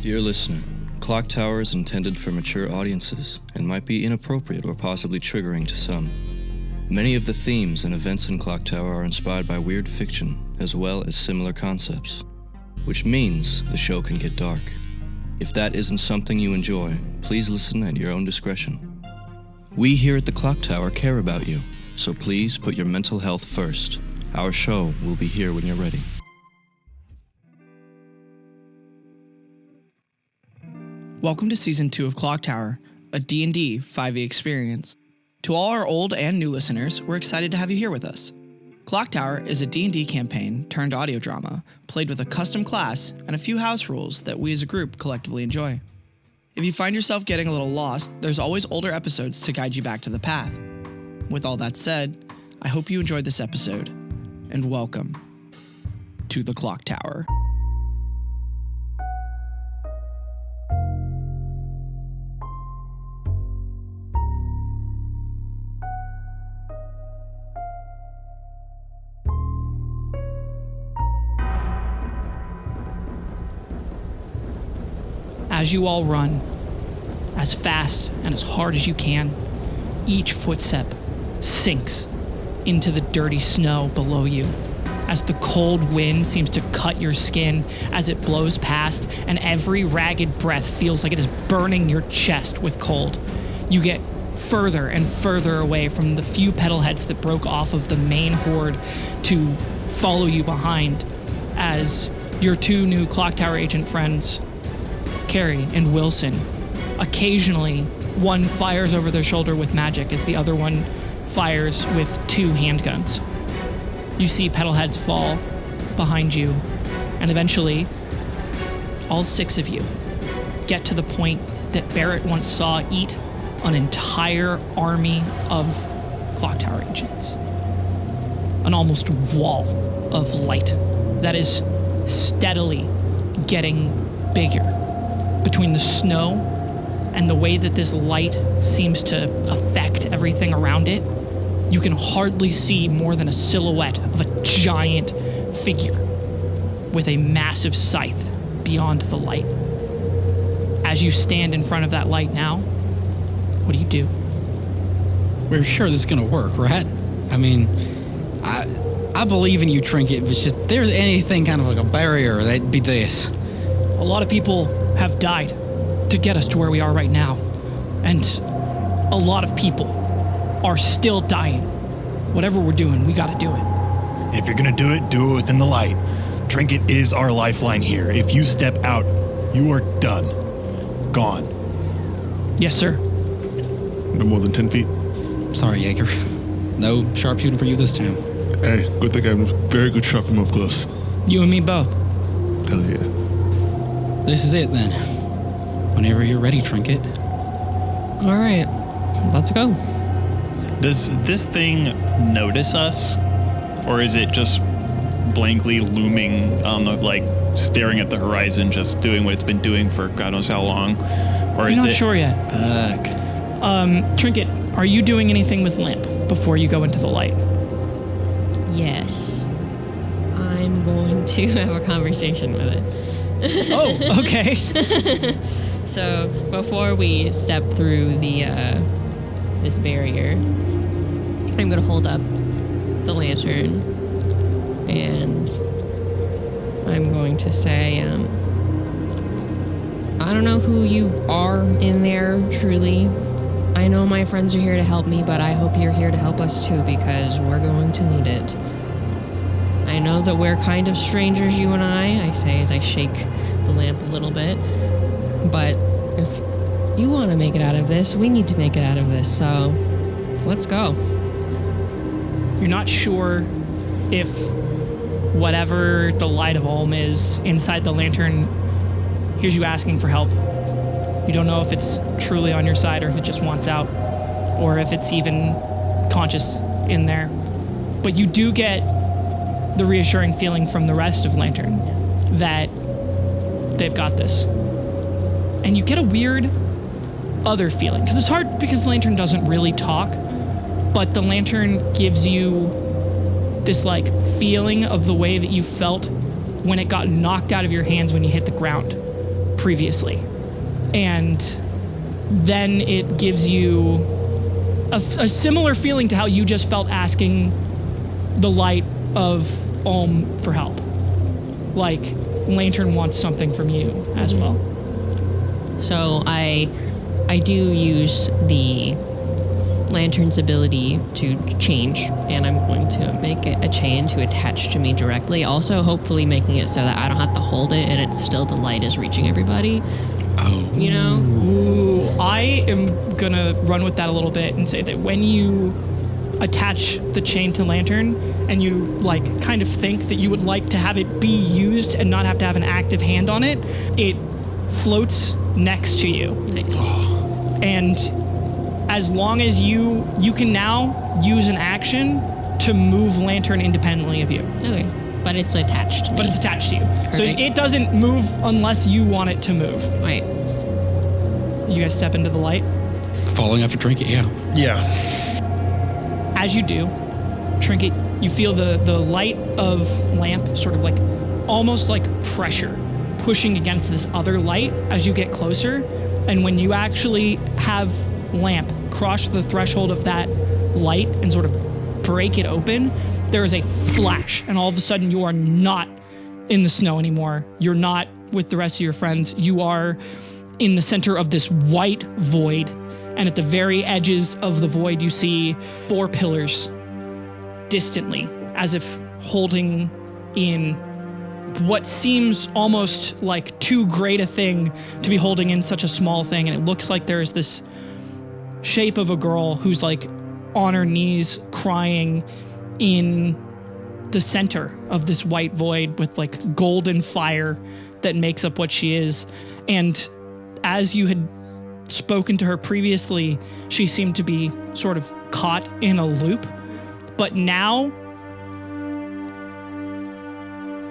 Dear listener, ClockTower is intended for mature audiences and might be inappropriate or possibly triggering to some. Many of the themes and events in ClockTower are inspired by weird fiction as well as similar concepts, which means the show can get dark. If that isn't something you enjoy, please listen at your own discretion. We here at the ClockTower care about you, so please put your mental health first. Our show will be here when you're ready. Welcome to Season 2 of ClockTower, a D&D 5e experience. To all our old and new listeners, we're excited to have you here with us. ClockTower is a D&D campaign turned audio drama, played with a custom class and a few house rules that we as a group collectively enjoy. If you find yourself getting a little lost, there's always older episodes to guide you back to the path. With all that said, I hope you enjoyed this episode, and welcome to the ClockTower. As you all run, as fast and as hard as you can, each footstep sinks into the dirty snow below you. As the cold wind seems to cut your skin as it blows past, and every ragged breath feels like it is burning your chest with cold. You get further and further away from the few petal heads that broke off of the main horde to follow you behind as your two new ClockTower agent friends, Carrie and Wilson. Occasionally, one fires over their shoulder with magic as the other one fires with two handguns. You see petal heads fall behind you, and eventually, all six of you get to the point that Barrett once saw eat an entire army of ClockTower agents. An almost wall of light that is steadily getting bigger. Between the snow and the way that this light seems to affect everything around it, you can hardly see more than a silhouette of a giant figure with a massive scythe beyond the light. As you stand in front of that light now, what do? We're sure this is gonna work, right? I mean, I believe in you, Trinket, but it's just there's anything kind of like a barrier, that'd be this. A lot of people have died to get us to where we are right now. And a lot of people are still dying. Whatever we're doing, we gotta do it. If you're gonna do it within the light. Trinket is our lifeline here. If you step out, you are done. Gone. Yes, sir. No more than 10 feet. Sorry, Jaeger. No sharpshooting for you this time. Hey, good thing I'm very good shot from up close. You and me both. Hell yeah. This is it then. Whenever you're ready, Trinket. All right, let's go. Does this thing notice us, or is it just blankly looming on the, like, staring at the horizon, just doing what it's been doing for God knows how long? Or I'm is not it sure yet. Trinket, are you doing anything with Lamp before you go into the light? Yes. I'm going to have a conversation with it. Oh, okay. So before we step through the this barrier, I'm gonna hold up the lantern and I'm going to say, I don't know who you are in there, truly. I know my friends are here to help me, but I hope you're here to help us too, because we're going to need it. I know that we're kind of strangers, you and I say as I shake the lamp a little bit, but if you want to make it out of this, we need to make it out of this, so let's go. You're not sure if whatever the light of Ulm is inside the lantern hears you asking for help. You don't know if it's truly on your side or if it just wants out, or if it's even conscious in there. But you do get the reassuring feeling from the rest of Lantern that they've got this. And you get a weird other feeling, because it's hard because the Lantern doesn't really talk, but the Lantern gives you this like feeling of the way that you felt when it got knocked out of your hands when you hit the ground previously. And then it gives you a similar feeling to how you just felt asking the light of Olm for help. Like, Lantern wants something from you as well. So I do use the Lantern's ability to change, and I'm going to make it a chain to attach to me directly. Also, hopefully making it so that I don't have to hold it and it's still the light is reaching everybody. Oh. You know? Ooh, I am gonna run with that a little bit and say that when you attach the chain to Lantern and you like kind of think that you would like to have it be used and not have to have an active hand on it, it floats next to you. Nice. And as long as you can now use an action to move Lantern independently of you. Okay. But it's attached to me. But it's attached to you. Perfect. So it doesn't move unless you want it to move. Right. You guys step into the light. Falling after Trinket, yeah. Yeah. As you do, Trinket, you feel the light of Lamp sort of like almost like pressure pushing against this other light as you get closer. And when you actually have Lamp cross the threshold of that light and sort of break it open, there is a flash, and all of a sudden you are not in the snow anymore. You're not with the rest of your friends. You are in the center of this white void, and at the very edges of the void you see 4 pillars distantly, as if holding in what seems almost like too great a thing to be holding in such a small thing. And it looks like there is this shape of a girl who's like on her knees crying in the center of this white void with like golden fire that makes up what she is. And as you had spoken to her previously, she seemed to be sort of caught in a loop. But now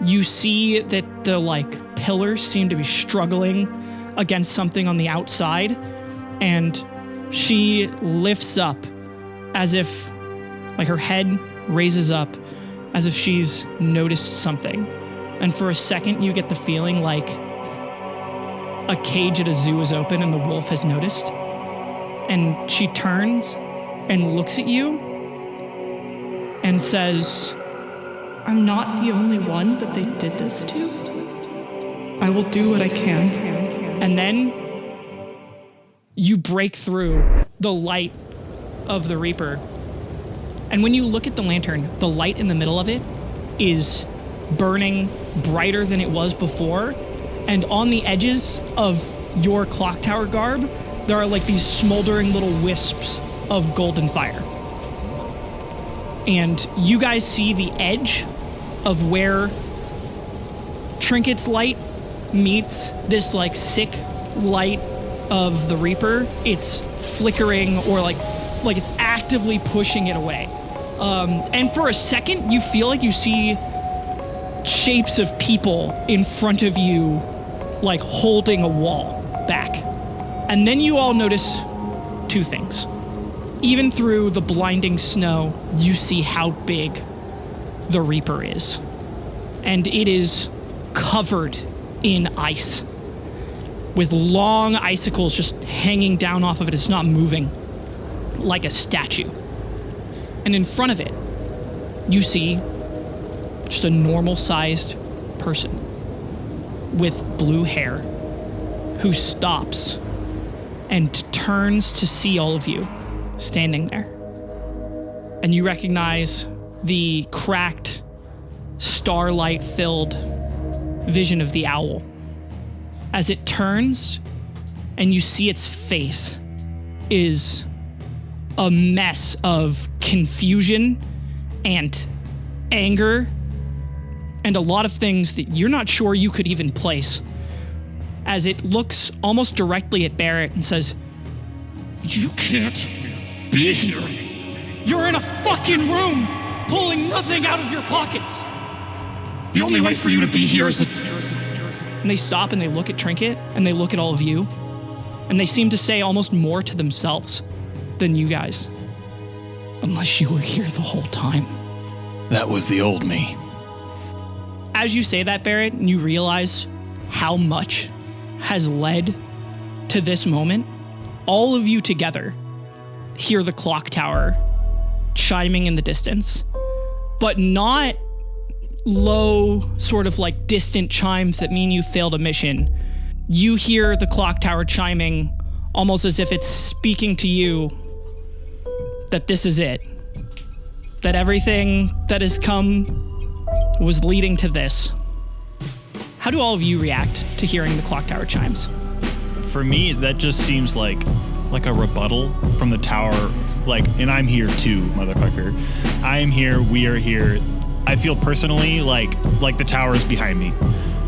you see that the like pillars seem to be struggling against something on the outside, and she lifts up as if like her head raises up as if she's noticed something. And for a second you get the feeling like a cage at a zoo is open and the wolf has noticed. And she turns and looks at you and says, I'm not the only one that they did this to. I will do what I can. And then you break through the light of the Reaper. And when you look at the lantern, the light in the middle of it is burning brighter than it was before. And on the edges of your ClockTower garb, there are like these smoldering little wisps of golden fire. And you guys see the edge of where Trinket's light meets this like sick light of the Reaper. It's flickering or like it's actively pushing it away. And for a second, you feel like you see shapes of people in front of you, like holding a wall back. And then you all notice 2 things. Even through the blinding snow, you see how big the Reaper is. And it is covered in ice, with long icicles just hanging down off of it. It's not moving, like a statue. And in front of it, you see just a normal-sized person with blue hair who stops and turns to see all of you standing there. And you recognize the cracked, starlight-filled vision of the owl. As it turns and you see its face is a mess of confusion and anger and a lot of things that you're not sure you could even place, as it looks almost directly at Barrett and says, "You can't be here. You're in a fucking room, pulling nothing out of your pockets. The only way for you to be here is if..." And they stop and they look at Trinket and they look at all of you, and they seem to say almost more to themselves than you guys. "Unless you were here the whole time." That was the old me. As you say that, Barrett, and you realize how has led to this moment, all of you together hear the clock tower chiming in the distance, but not low, sort of like distant chimes that mean you failed a mission. You hear the clock tower chiming almost as if it's speaking to you that this is it, that everything that has come was leading to this. How do all of you react to hearing the clock tower chimes? For me, that just seems like a rebuttal from the tower. Like, and I'm here too, motherfucker. I am here. We are here. I feel personally like the tower is behind me.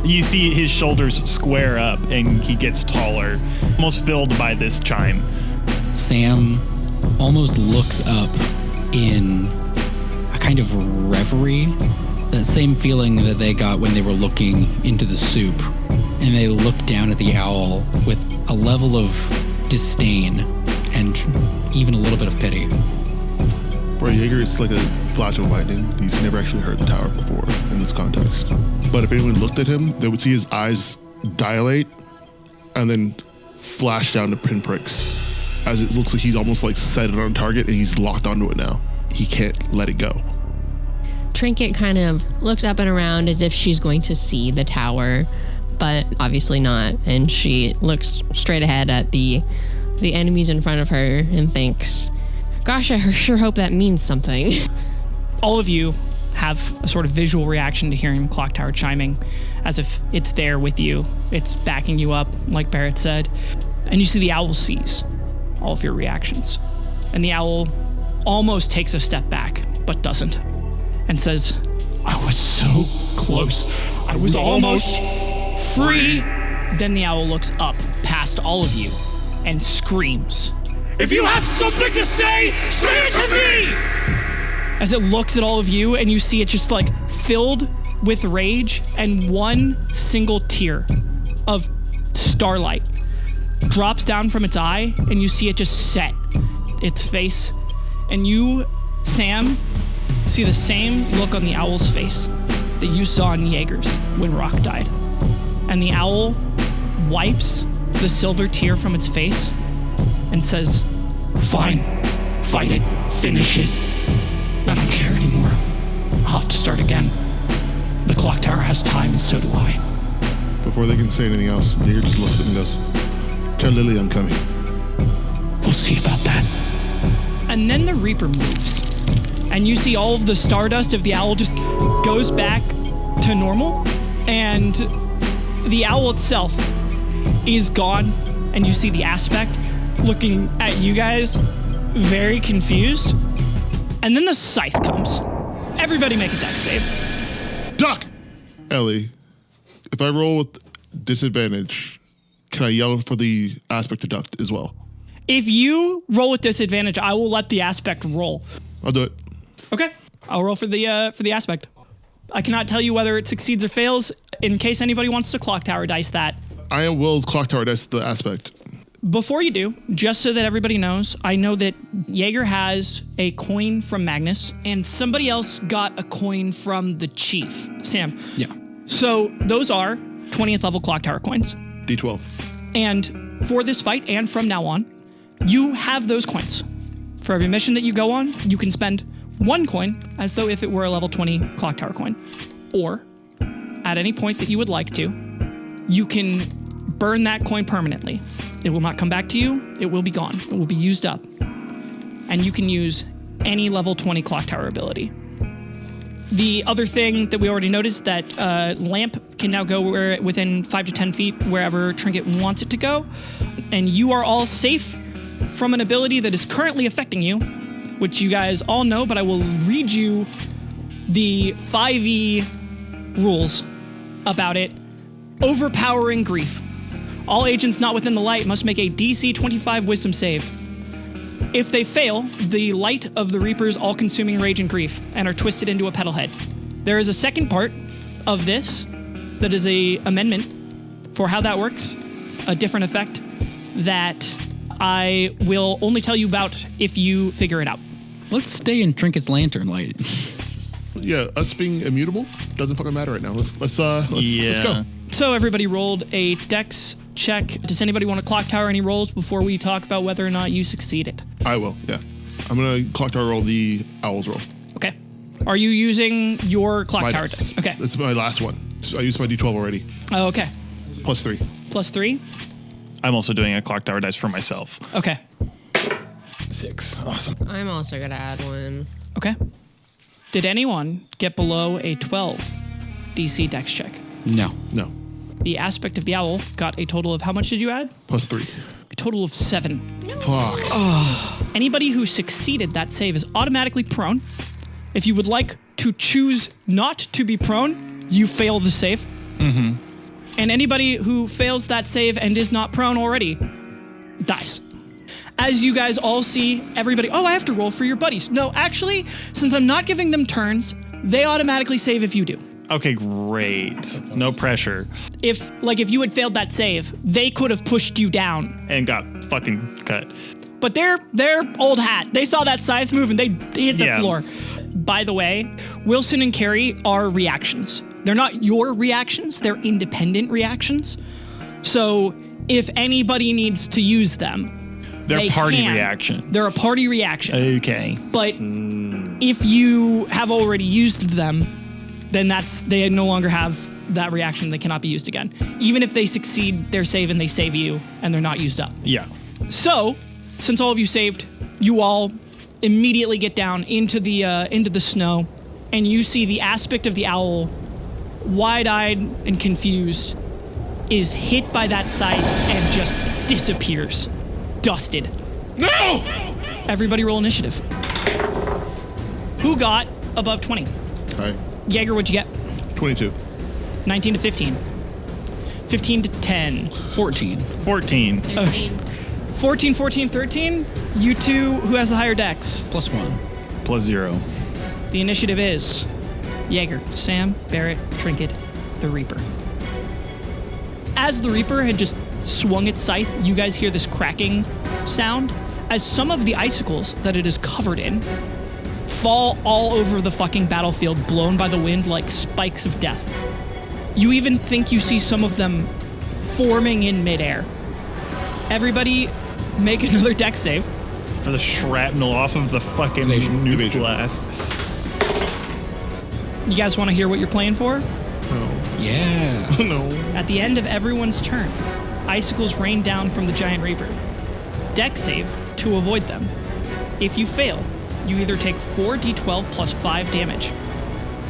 You see his shoulders square up and he gets taller, almost filled by this chime. Sam almost looks up in a kind of reverie, that same feeling that they got when they were looking into the soup, and they look down at the owl with a level of disdain and even a little bit of pity. For Jaeger, it's like a flash of lightning. He's never actually heard the tower before in this context. But if anyone looked at him, they would see his eyes dilate and then flash down to pinpricks, as it looks like he's almost like set it on a target and he's locked onto it now. He can't let it go. Trinket kind of looks up and around as if she's going to see the tower, but obviously not. And she looks straight ahead at the enemies in front of her and thinks, gosh, I sure hope that means something. All of you have a sort of visual reaction to hearing the clock tower chiming, as if it's there with you. It's backing you up, like Barrett said. And you see the owl sees all of your reactions. And the owl almost takes a step back, but doesn't, and says, I was so close. I was almost free. Then the owl looks up past all of you and screams, if you have something to say it to me! As it looks at all of you and you see it just like filled with rage, and one single tear of starlight drops down from its eye, and you see it just set its face. And you, Sam, see the same look on the owl's face that you saw in Jaeger's when Rock died. And the owl wipes the silver tear from its face and says, fine, fight it, finish it. I don't care anymore. I'll have to start again. The clock tower has time, and so do I. Before they can say anything else, Jaeger just looks at him and goes, tell Lily I'm coming. We'll see about that. And then the Reaper moves, and you see all of the stardust of the owl just goes back to normal, and the owl itself is gone, and you see the aspect looking at you guys, very confused. And then the scythe comes. Everybody make a dex save. Duck! Ellie, if I roll with disadvantage, can I yell for the aspect to duck as well? If you roll with disadvantage, I will let the aspect roll. I'll do it. Okay, I'll roll for the aspect. I cannot tell you whether it succeeds or fails, in case anybody wants to clock tower dice that. I will clock tower dice the aspect. Before you do, just so that everybody knows, I know that Jaeger has a coin from Magnus, and somebody else got a coin from the chief, Sam. Yeah. So those are 20th level clock tower coins. D12. And for this fight, and from now on, you have those coins. For every mission that you go on, you can spend one coin as though if it were a level 20 clock tower coin. Or, at any point that you would like to, you can burn that coin permanently. It will not come back to you. It will be gone. It will be used up. And you can use any level 20 clock tower ability. The other thing that we already noticed, that Lamp can now go within 5 to 10 feet wherever Trinket wants it to go. And you are all safe from an ability that is currently affecting you, which you guys all know, but I will read you the 5e rules about it. Overpowering grief. All agents not within the light must make a DC 25 wisdom save. If they fail, the light of the Reaper's all-consuming rage and grief and are twisted into a petal head. There is a second part of this that is a amendment for how that works, a different effect that I will only tell you about if you figure it out. Let's stay in Trinket's lantern light. Yeah, us being immutable doesn't fucking matter right now. Let's go. So everybody rolled a dex check. Does anybody want to clock tower any rolls before we talk about whether or not you succeeded? I will, yeah. I'm going to clock tower roll the owl's roll. Okay. Are you using your clock My tower dice. dice? Okay. That's my last one. I used my D12 already. Oh, okay. +3. +3? I'm also doing a clock tower dice for myself. Okay. 6. Awesome. I'm also gonna add one. Okay. Did anyone get below a 12 DC dex check? No. No. The aspect of the owl got a total of how much did you add? +3. A total of 7. Fuck. Anybody who succeeded that save is automatically prone. If you would like to choose not to be prone, you fail the save. Mm-hmm. And anybody who fails that save and is not prone already dies. As you guys all see, everybody, I have to roll for your buddies. No, actually, since I'm not giving them turns, they automatically save if you do. Okay, great. No pressure. If you had failed that save, they could have pushed you down. And got fucking cut. But they're old hat. They saw that scythe move and they hit the floor. By the way, Wilson and Carrie are reactions. They're not your reactions, they're independent reactions. So if anybody needs to use them, They're they party can. reaction. They're a party reaction. Okay. But if you have already used them, then they no longer have that reaction. They cannot be used again. Even if they succeed their save and they save you and they're not used up. Yeah. So, since all of you saved, you all immediately get down into the snow, and you see the aspect of the owl, wide-eyed and confused, is hit by that scythe and just disappears. Dusted. No! Everybody roll initiative. Who got above 20? Hi. Jaeger, what'd you get? 22. 19 to 15. 15 to 10. 14. 14. 14, 14, 13. You two, who has the higher dex? +1. +0. The initiative is Jaeger, Sam, Barrett, Trinket, the Reaper. As the Reaper had just swung its scythe, you guys hear this cracking sound as some of the icicles that it is covered in fall all over the fucking battlefield, blown by the wind like spikes of death. You even think you see some of them forming in midair. Everybody make another dex save. For the shrapnel off of the fucking nuke blast. You guys want to hear what you're playing for? Yeah. No. At the end of everyone's turn, icicles rain down from the giant Reaper. Dex save to avoid them. If you fail, you either take 4d12 plus 5 damage,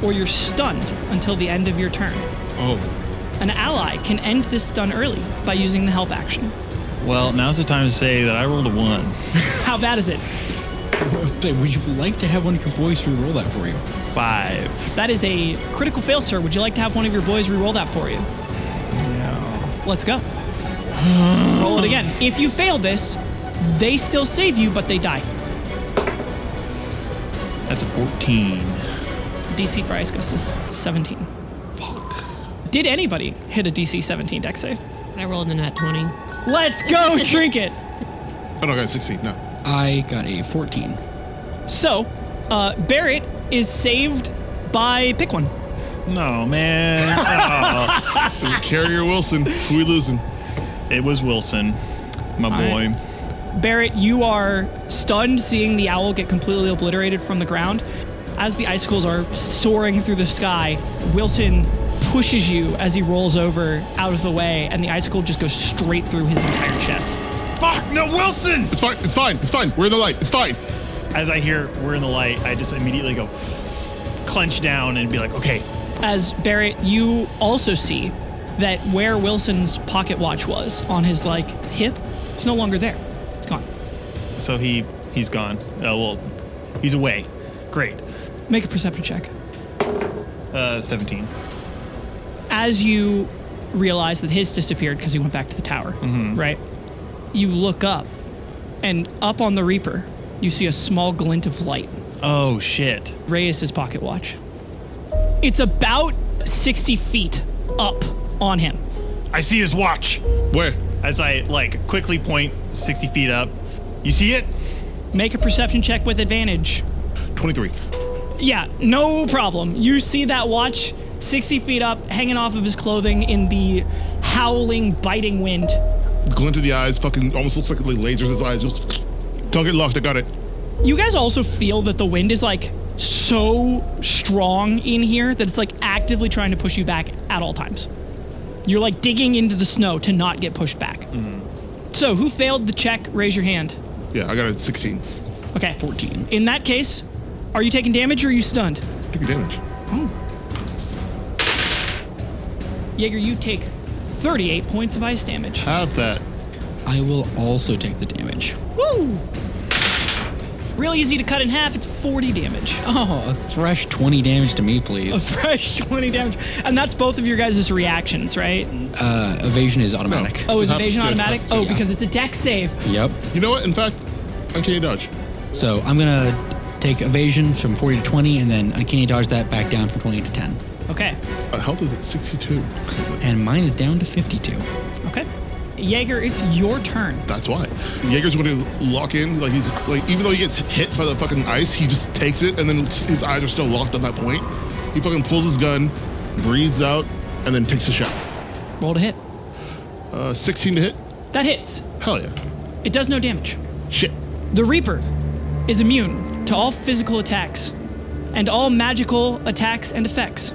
or you're stunned until the end of your turn. Oh. An ally can end this stun early by using the help action. Well, now's the time to say that I rolled a 1. How bad is it? Would you like to have one of your boys re-roll that for you? 5. That is a critical fail, sir. Would you like to have one of your boys re-roll that for you? Yeah. Let's go. Roll it again. If you fail this, they still save you, but they die. That's a 14. DC for Ice Gust is 17. Fuck. Did anybody hit a DC 17 dex save? I rolled a nat 20. Let's go, Trinket! Oh, no, I got 16. No. I got a 14. So, Barrett is saved by pick one. No, man. Oh. Carrier Wilson. Who we losing? It was Wilson, my boy. Barrett, you are stunned seeing the owl get completely obliterated from the ground. As the icicles are soaring through the sky, Wilson pushes you as he rolls over out of the way, and the icicle just goes straight through his entire chest. Fuck, no, Wilson! It's fine. It's fine. It's fine. We're in the light. It's fine. As I hear we're in the light, I just immediately go clench down and be like, okay. As Barrett, you also see that where Wilson's pocket watch was on his hip, it's no longer there. It's gone. So he's gone. Well, he's away. Great. Make a perception check. 17. As you realize that his disappeared because he went back to the tower, right? You look up, and up on the Reaper, you see a small glint of light. Oh, shit. Reyes' pocket watch. It's about 60 feet up on him. I see his watch. Where? As I, quickly point 60 feet up. You see it? Make a perception check with advantage. 23. Yeah, no problem. You see that watch 60 feet up, hanging off of his clothing in the howling, biting wind. Glint of the eyes, fucking almost looks like it lasers his eyes. Just, don't get locked, I got it. You guys also feel that the wind is like so strong in here that it's like actively trying to push you back at all times. You're like digging into the snow to not get pushed back. So who failed the check? Raise your hand. Yeah, I got a 16. Okay. 14. In that case, are you taking damage or are you stunned? Taking damage. Jaeger, you take 38 points of ice damage. Have that. I will also take the damage. Woo! Real easy to cut in half, it's 40 damage. Oh, a fresh 20 damage to me, A please. fresh 20 damage. And that's both of your guys' reactions, right? Evasion is automatic. Oh, is It's evasion happens, automatic? yes, Oh, yeah. because it's a dex save. Yep. You know what? In fact, uncanny dodge. So I'm going to take evasion from 40 to 20 and then uncanny dodge that back down from 20 to 10. Okay. Health is at 62. And mine is down to 52. Okay. Jaeger, it's your turn. That's why. Jaeger's going to lock in. Like he's like, even though he gets hit by the fucking ice, he just takes it, and then his eyes are still locked on that point. He fucking pulls his gun, breathes out, and then takes a shot. Roll to hit. 16 to hit. That hits. Hell yeah. It does no damage. Shit. The Reaper is immune to all physical attacks and all magical attacks and effects.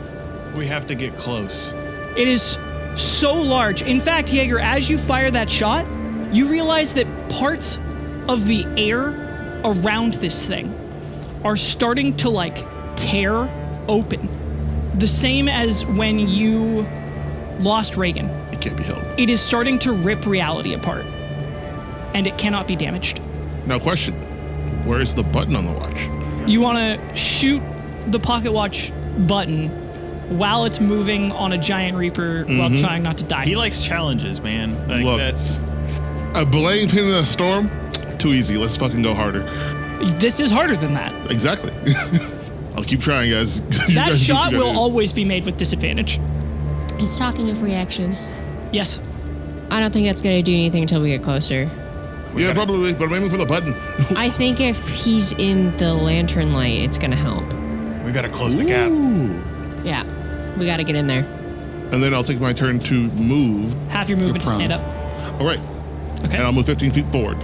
We have to get close. It is so large. In fact, Jaeger, as you fire that shot, you realize that parts of the air around this thing are starting to like tear open. The same as when you lost Reagan. It can't be held. It is starting to rip reality apart, and it cannot be damaged. Now, question. Where's the button on the watch? You want to shoot the pocket watch button while it's moving on a giant Reaper while trying not to die. He likes challenges, man. Like, Look. that's A blade pin in a storm? Too easy. Let's fucking go harder. This is harder than that. Exactly. I'll keep trying, guys. You That guys do what shot you will gotta do. always be made with disadvantage. He's talking of reaction. Yes. I don't think that's going to do anything until we get closer. Yeah, probably, but I'm aiming for the button. I think if he's in the lantern light, it's going to help. we gotta close the gap. Yeah, we got to get in there. And then I'll take my turn to move. Half your movement to prone. stand up. All right. Okay. And I'll move 15 feet forward.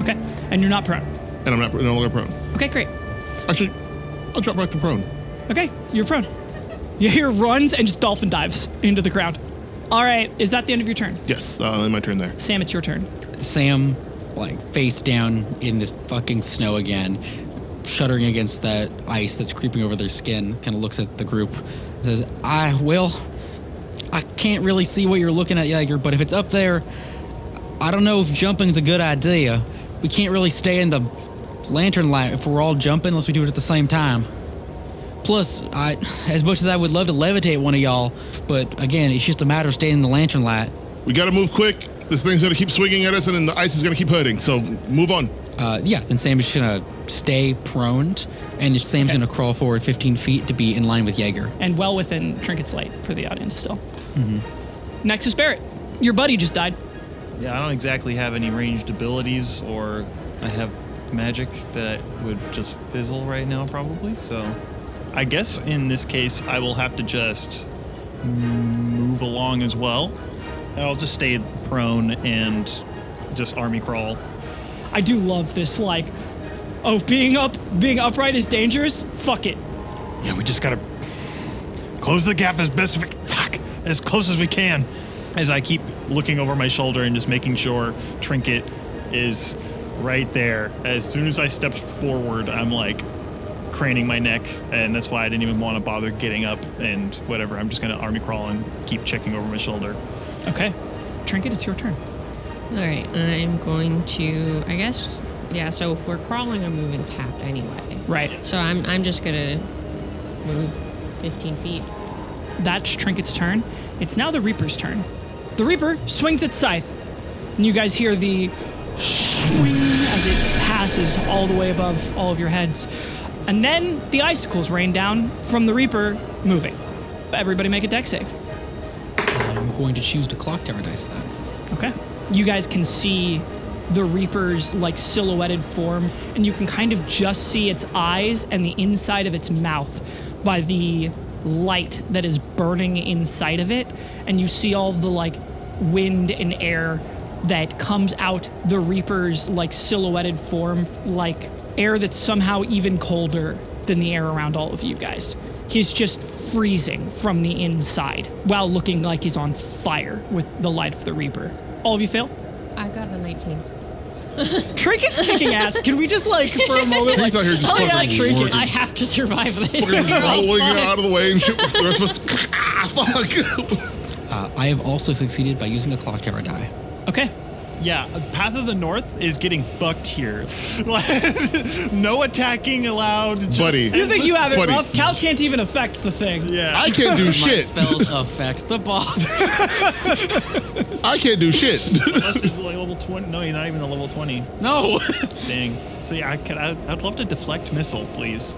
Okay. And you're not prone. And I'm no longer prone. Okay, great. Actually, I'll drop back to prone. Okay, you're prone. Yair runs and just dolphin dives into the ground. All right, is that the end of your turn? Yes, I'll end my turn there. Sam, it's your turn. Sam, like, face down in this fucking snow again, shuddering against that ice that's creeping over their skin, kind of looks at the group, says, I can't really see what you're looking at, Jaeger, but if it's up there, I don't know if jumping's a good idea. We can't really stay in the lantern light if we're all jumping unless we do it at the same time. Plus, as much as I would love to levitate one of y'all, but again, it's just a matter of staying in the lantern light. We gotta move quick. This thing's gonna keep swinging at us, and then the ice is gonna keep hurting. So move on. Yeah, then Sam is just gonna stay prone, and Sam's gonna crawl forward 15 feet to be in line with Jaeger. And well within Trinket's light for the audience still. Next is Barrett. Your buddy just died. Yeah, I don't exactly have any ranged abilities, or I have magic that would just fizzle right now, probably. So I guess in this case, I will have to just move along as well. And I'll just stay prone and just army crawl. I do love this, like, oh, being upright is dangerous? Fuck it. Yeah, we just gotta close the gap as best as close as we can. As I keep looking over my shoulder and just making sure Trinket is right there. As soon as I stepped forward, I'm like craning my neck, and that's why I didn't even want to bother getting up and whatever. I'm just gonna army crawl and keep checking over my shoulder. Okay. Trinket, it's your turn. All right, I'm going to, I guess, yeah, so if we're crawling, our movement's halved anyway. Right. So I'm just going to move 15 feet. That's Trinket's turn. It's now the Reaper's turn. The Reaper swings its scythe, and you guys hear the swing as it passes all the way above all of your heads. And then the icicles rain down from the Reaper moving. Everybody make a dex save. I'm going to choose the ClockTower dice then. Okay. You guys can see the Reaper's like silhouetted form, and you can kind of just see its eyes and the inside of its mouth by the light that is burning inside of it, and you see all the like wind and air that comes out the Reaper's like silhouetted form, like air that's somehow even colder than the air around all of you guys. He's just freezing from the inside while looking like he's on fire with the light of the Reaper. All of you fail? I got a 19. Trinket's kicking ass. Can we just like for a moment? He's out here just hell yeah, fucking Trinket. working. I have to survive this. Rolling out of the way and shit. The rest of us, fuck. I have also succeeded by using a clock tower die. Okay. Yeah, Path of the North is getting fucked here. No attacking allowed. Just Buddy. You think you have it Buddy. rough? Cal can't even affect the thing. Yeah. I can't do My shit. spells affect the boss. I can't do shit. Unless it's like level 20. No, you're not even a level 20. No. Dang. So yeah, I'd love to deflect missile, please.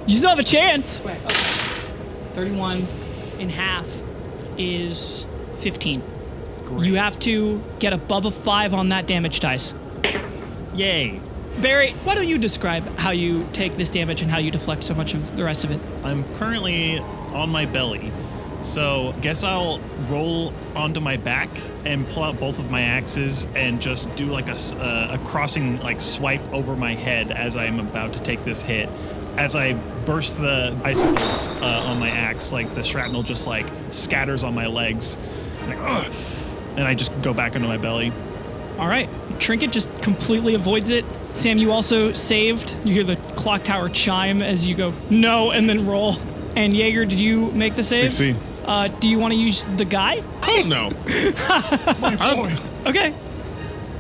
You still have a chance. 31 in half is 15. Great. You have to get above a 5 on that damage dice. Yay. Barry, why don't you describe how you take this damage and how you deflect so much of the rest of it? I'm currently on my belly, so guess I'll roll onto my back and pull out both of my axes and just do like a crossing like swipe over my head as I'm about to take this hit. As I burst the icicles on my axe, like the shrapnel just like scatters on my legs, like, ugh, and I just go back into my belly. All right. Trinket just completely avoids it. Sam, you also saved. You hear the clock tower chime as you go, no, and then roll. And Jaeger, did you make the save? 16. Do you want to use the guy? Hell no. Okay.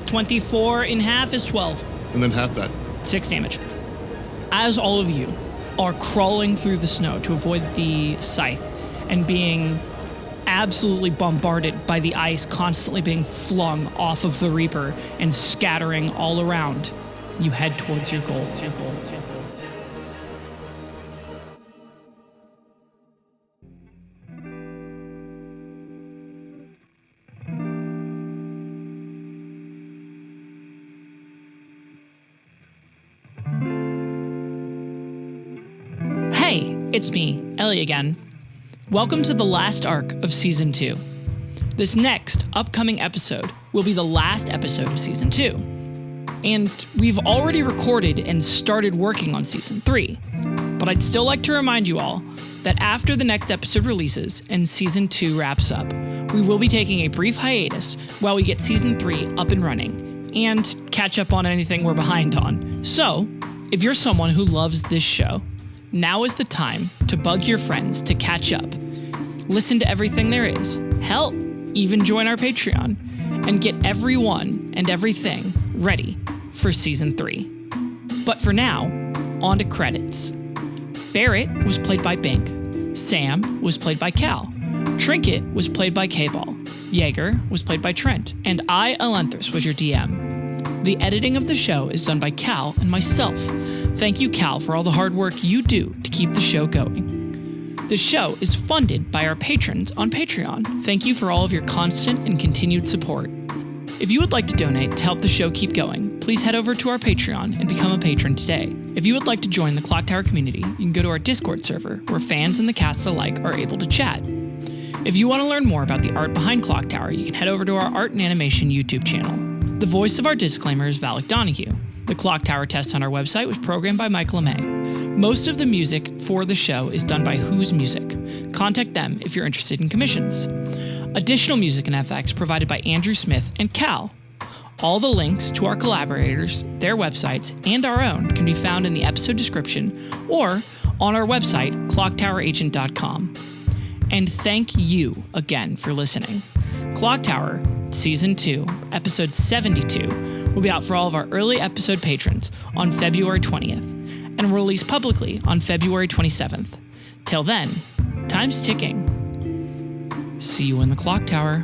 24 in half is 12. And then half that. 6 damage. As all of you are crawling through the snow to avoid the scythe and being absolutely bombarded by the ice constantly being flung off of the Reaper and scattering all around, you head towards your goal. Hey, it's me, Ellie again. Welcome to the last arc of Season 2. This next upcoming episode will be the last episode of Season 2. And we've already recorded and started working on Season 3. But I'd still like to remind you all that after the next episode releases and Season 2 wraps up, we will be taking a brief hiatus while we get Season 3 up and running and catch up on anything we're behind on. So, if you're someone who loves this show, now is the time to bug your friends to catch up, listen to everything there is, hell, even join our Patreon, and get everyone and everything ready for Season 3. But for now, on to credits. Barrett was played by Bink, Sam was played by Cal, Trinket was played by Kball, Jaeger was played by Trent, and I, Ellinthris, was your DM. The editing of the show is done by Cal and myself. Thank you, Cal, for all the hard work you do to keep the show going. The show is funded by our patrons on Patreon. Thank you for all of your constant and continued support. If you would like to donate to help the show keep going, please head over to our Patreon and become a patron today. If you would like to join the ClockTower community, you can go to our Discord server, where fans and the cast alike are able to chat. If you want to learn more about the art behind ClockTower, you can head over to our Art and Animation YouTube channel. The voice of our disclaimer is Valik Donahew. The ClockTower test on our website was programmed by LeMay. Most of the music for the show is done by Who's Music. Contact them if you're interested in commissions. Additional music and FX provided by Andrew Smith and Cal. All the links to our collaborators, their websites, and our own can be found in the episode description or on our website, clocktoweragent.com. And thank you again for listening. ClockTower Season 2, Episode 72, will be out for all of our early episode patrons on February 20th, and will release publicly on February 27th. Till then, time's ticking. See you in the clock tower.